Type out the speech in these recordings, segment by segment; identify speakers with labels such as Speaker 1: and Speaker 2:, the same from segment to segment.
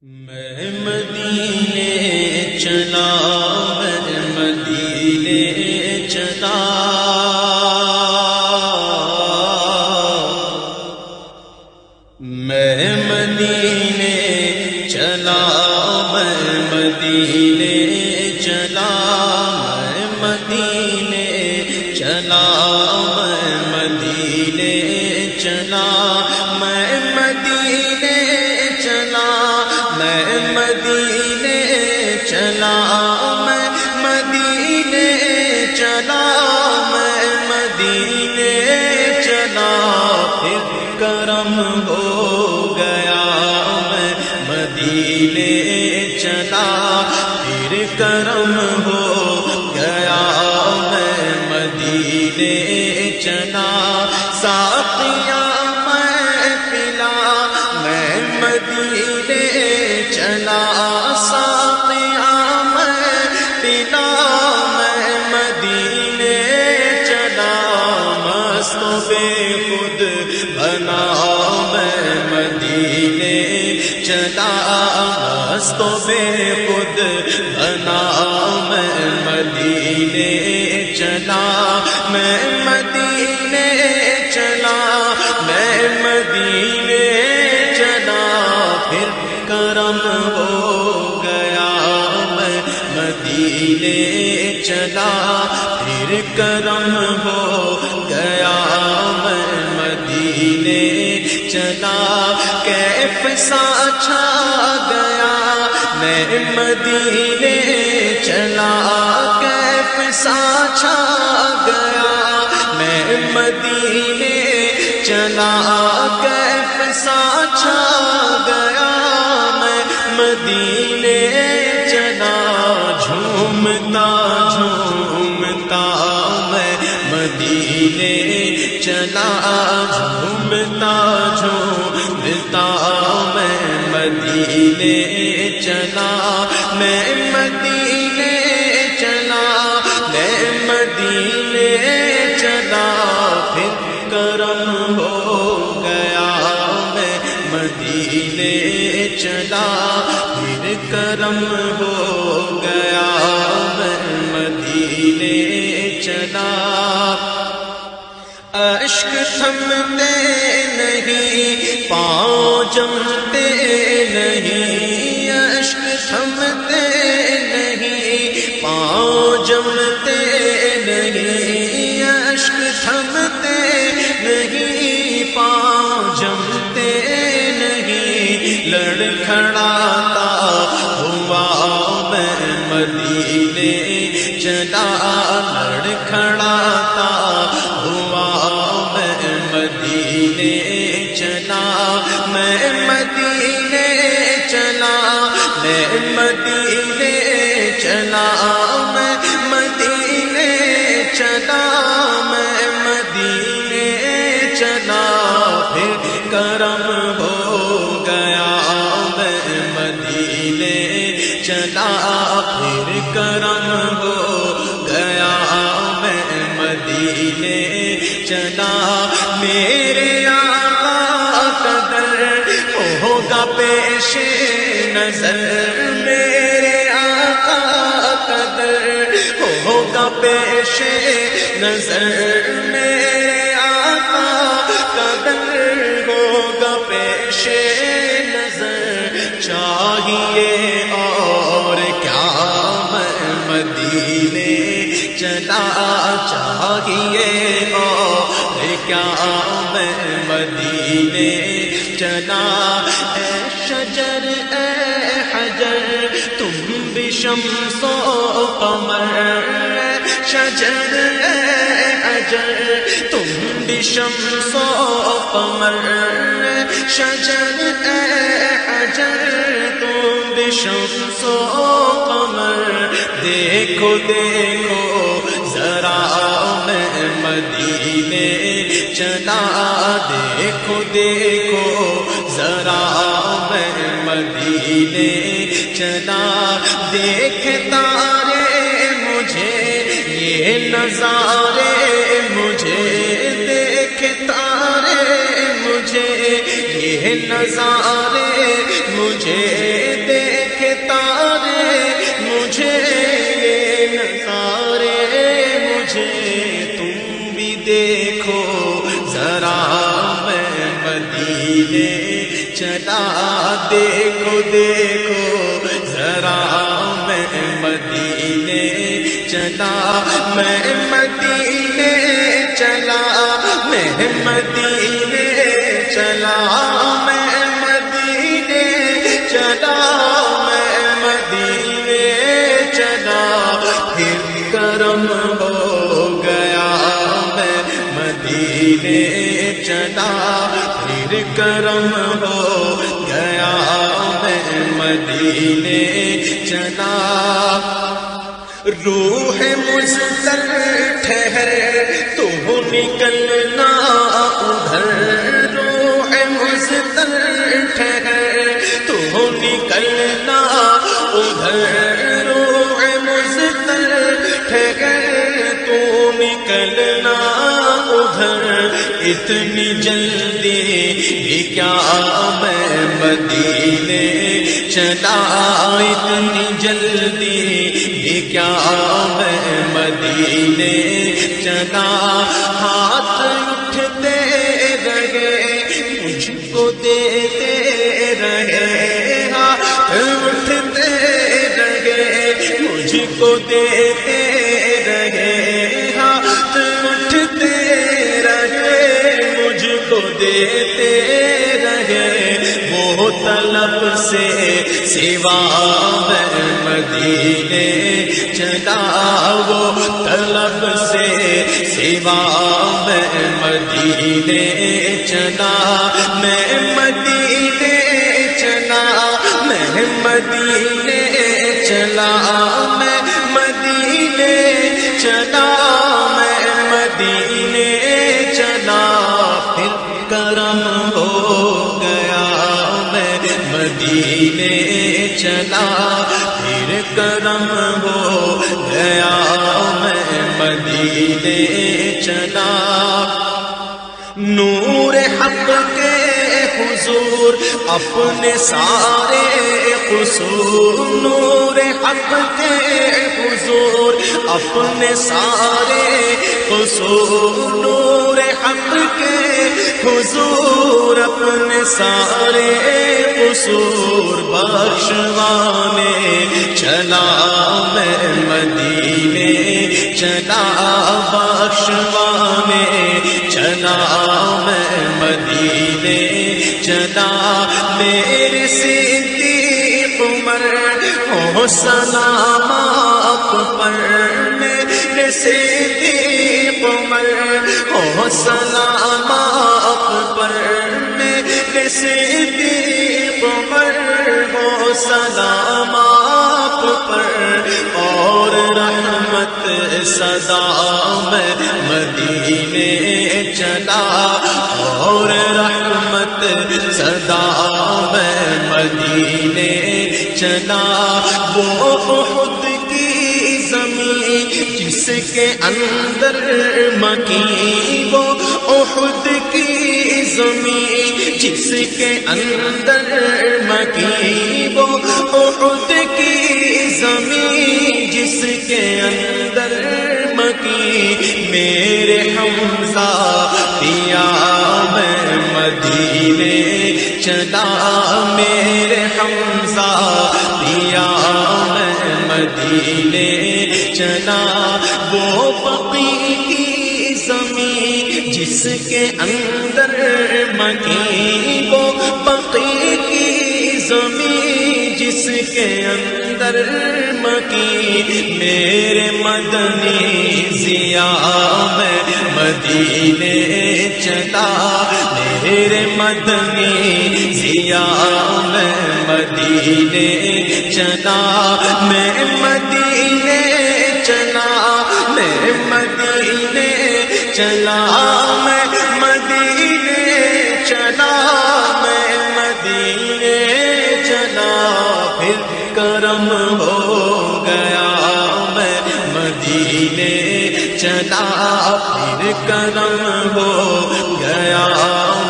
Speaker 1: میں مدینے چلا، میں مدینے چلا، میں مدینے چلا، میں مدینے چلا، میں مدینے چلا، میں مدینے چلا، میں مدینے چلا، میں مدینے چلا، میں مدینے چلا، میں مدینے چلا، پھر کرم ہو گیا، میں مدینے چلا، پھر کرم ہو گیا، میں مدینے چلا، ساقیاں میں پلا، میں مدینے چلا، ساقیاں میں پلا، میں مدینے چلا، مستوں بے خود بنا، میں مدینے چلا، مستوں بے خود بنا، میں مدینے چلا، میں مدینے چلا، میں مدینے چلا، پھر کرم ہو گیا، میں مدینے چلا، پھر کرم ہو گیا، میں مدینے چلا، کیف سا چھا گیا، میں مدینے چلا، کیف سا چھا گیا، میں مدینے چلا، کیف سا چھا گیا، میں مدینے چلا، جھومتا جھومتا میں مدینے چلا، جھومتا جھومتا میں مدینے چلا، میں مدینے چلا، میں مدینے چلا، پھر کرم ہو گیا، میں مدینے چلا، پھر کرم ہو گیا، میں مدینے چلا، اشک تھمتے نہیں، پاؤں جمتے نہیں، اشک تھمتے نہیں، پاؤں جمتے نہیں، اشک تھمتے نہیں، پاؤں جمتے نہیں، لڑکھڑاتا ہوا میں مدینے چلا، لڑکھڑاتا ہوا میں مدینے چلا، میں مدینے چلا، میں مدینے چلا، میں مدینے چلا، میں مدینے چلا، پھر کرم ہو گیا، میں مدینے چلا، پھر کرم ہو گیا، میں مدینے چلا، میرے آقا کا در ہوگا پیش نظر، میرے آقا کا در ہوگا پیش نظر، میرے آقا کا در ہوگا پیش نظر، چاہیے اور کیا میں مدینے چلا، چاہیے اور کیا میں مدینے چلا، اے شجر اے حجر تم بھی شمس و قمر، شجر اے حجر تم بھی شمس و قمر، شجر اے حجر تم بھی شمس و قمر، دیکھو دیکھو ذرا میں مدینے چلا، دیکھو دیکھو ذرا میں مدینے چلا، دیکھ تارے مجھے یہ نظارے مجھے، دیکھ تارے مجھے یہ نظارے مجھے، دیکھو دیکھو ذرا میں مدینے چلا، میں مدینے چلا، میں مدینے چلا، میں مدینے چلا، میں مدینے چلا، پھر کرم ہو گیا میں مدینے چلا، پھر کرم ہو گیا میں مدینے چلا۔ روح مزدل ٹھہر تو نکلنا ادھر، روح مزدل ٹھہر تو نکلنا ادھر، روح مزدل ٹھہر تو نکلنا ادھر، اتنی جلدی بھی کیا میں مدینے چلا، اتنی جلدی بھی کیا میں مدینے چلا، ہاتھ اٹھتے رہے مجھ کو دیتے رہے، ہاتھ اٹھتے رہے مجھ کو دیتے رہے، ہاتھ اٹھتے رہے مجھ کو دیتے رہے، وہ طلب سے سوا میں مدینے چلا، وہ طلب سے سوا میں مدینے چلا، میں مدینے چلا، میں مدینے چلا، میں مدینے چلا، میں مدینے چلا، پھر کرم ہو گیا میں مدینے چلا، پھر کرم ہو گیا میں مدینے چلا۔ نور حق کے حضور اپنے سارے قصور، نور حق کے حضور اپنے سارے قصور، نور حق کے حضور اپنے سارے قصور بخشوانے چلا میں مدینے چلا، بخشوانے چلا میں مدینے چلا، میرے صدیق عمر ہو سلام آپ پر، میرے صدیق عمر ہو سلام آپ پر، میرے صدیق عمر ہو سلام آپ پر، اور رحمت صدا میں مدینے چلا، اور رحمت صدا میں مدینے چلا، وہ احد کی زمین جس کے اندر مکی، وہ احد کی زمین جس کے اندر مکی، وہ احد کی زمین جس کے اندر مکی، میرے حمزہ پیا میں مدینے چلا، میرے حمزہ پیا میں مدینے چلا، وہ بقی کی زمین جس کے اندر مکی، وہ بقی کی زمین جس کے اندر مکی، میرے مدنی ضیا میں مدینے چلا، میرے مدنی ضیا میں مدینے چلا، میں مدینے چلا، میں مدینے چلا، میں مدینے چلا، میں مدینے چلا، پھر کرم ہو گیا میں مدینے چلا، پھر کرم ہو گیا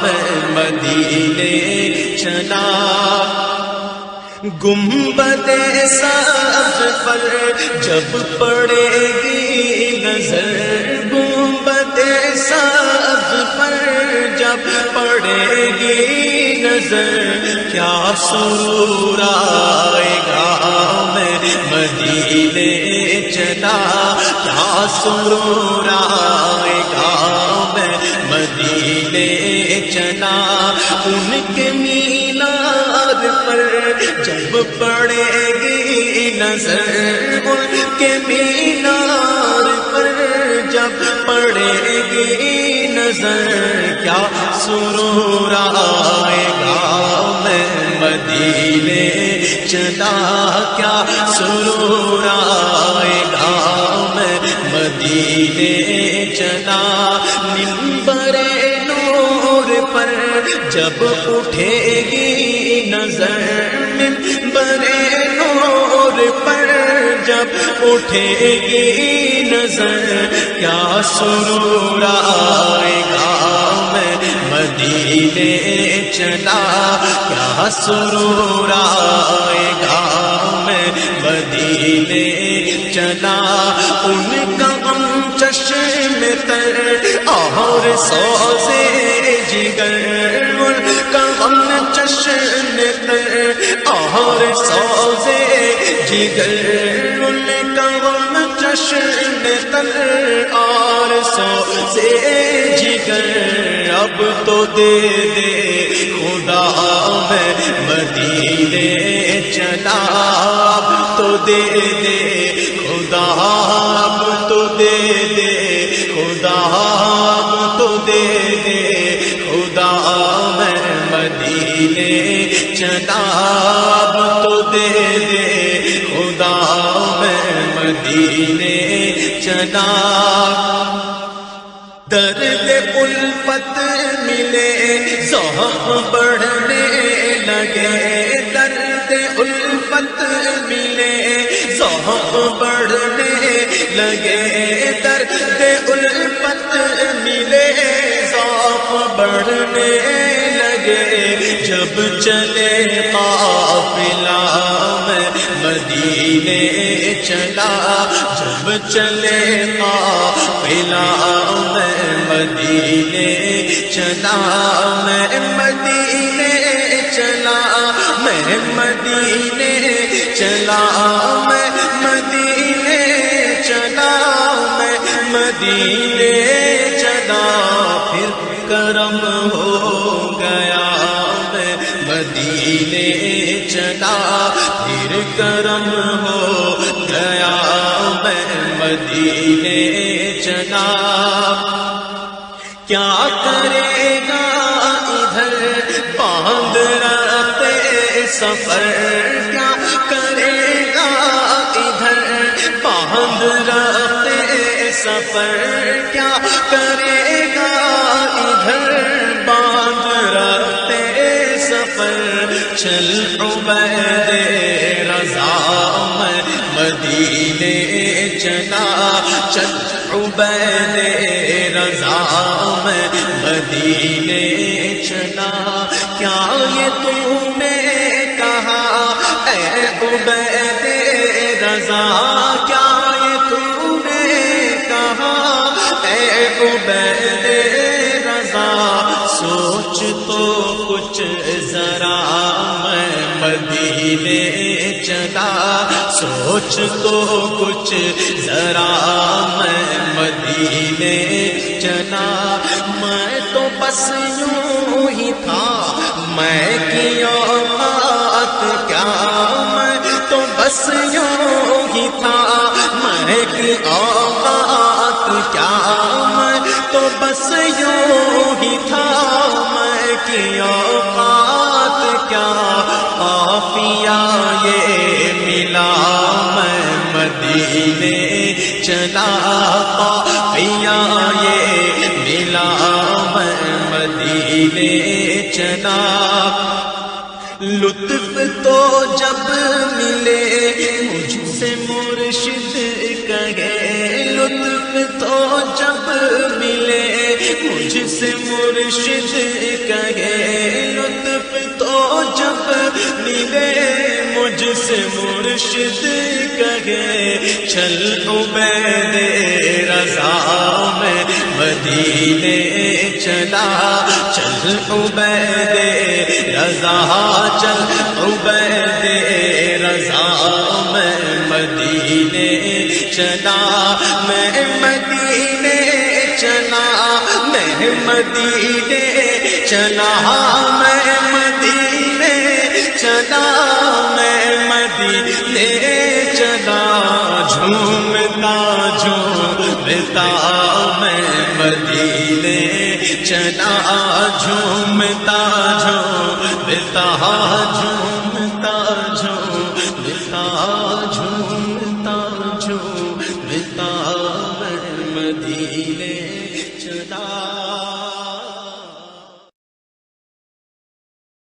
Speaker 1: میں مدینے چلا۔ گنبد سبز پر جب پڑے گی نظر، گنبد سبز پر جب پڑے گی نظر کیا سرور آئے گا میں مدینے چلا کیا سرور آئے گا میں مدینے چلا ان کے میلاد پر جب پڑے گی نظر ان کے میلاد پر جب پڑے گی نظر کیا سرور آئے گا میں مدینے چلا کیا سرور آئے گا میں مدینے چلا منبر نور پر جب اٹھے گی نظر منبر نور پر جب اٹھے گی نظر کیا سرور آئے گا میں مدینے چلا کیا سرور آئے گا میں مدینے چلا ان کا غم چشم تر اور سوزے جگر ان کا غم چشم تر اور سوزے جگر ان کا غم چشم تر اور سوزے جگر اب تو دے دے خدا میں مدینے چلا اب تو دے دے خدا اب تو دے دے خدا اب تو دے دے خدا میں مدینے چلا اب تو دے دے خدا میں مدینے چلا درد الفت ملے ذوق بڑھنے لگے درد الفت ملے ذوق بڑھنے لگے درد الفت ملے ذوق بڑھنے لگے جب چلے قافلہ میں مدینے چلا جب چلے قافلہ میں مدینے چلا میں مدینے چلا میں مدینے چلا میں مدینے چلا میں مدینے چلا پھر کرم ہو گیا میں مدینے چلا پھر کرم ہو گیا میں مدینے چلا کیا کرے گا ادھر باندھ رہتے سفر کیا کرے گا ادھر باندھ رہتے سفر کیا کرے گا ادھر باندھ رہتے سفر چل عبید رضا میں مدینے چلا چل عبید رضا میں مدینے چلا کیا یہ تم نے کہا اے عبید رضا کیا یہ تم نے کہا اے عبید رضا سوچ تو کچھ ذرا میں مدینے چلا سوچ تو کچھ ذرا میں مدینے چلا میں تو بس یوں ہی تھا میں کی اوقات کیا میں تو بس یوں ہی تھا میں کی اوقات کیا میں تو بس یوں ہی تھا میں کی اوقات کیا قافیہ یہ ملا میں مدینے چلا قافیہ یہ ملا میں مدینے چلا لطف تو جب ملے مجھ سے مرشد کہے لطف تو جب ملے مجھ سے مرشد کہے لطف تو جب ملے مجھ سے مرشد کہے چل عبید رضا میں مدینے چلا چل عبید رضا چل عبید رضا میں مدینے چلا میں مدینے چلا میں مدینے چلا میں مدینے چلا میں مدینے چلا جھومتا جھومتا میں مدینے چلا جھومتا جھومتا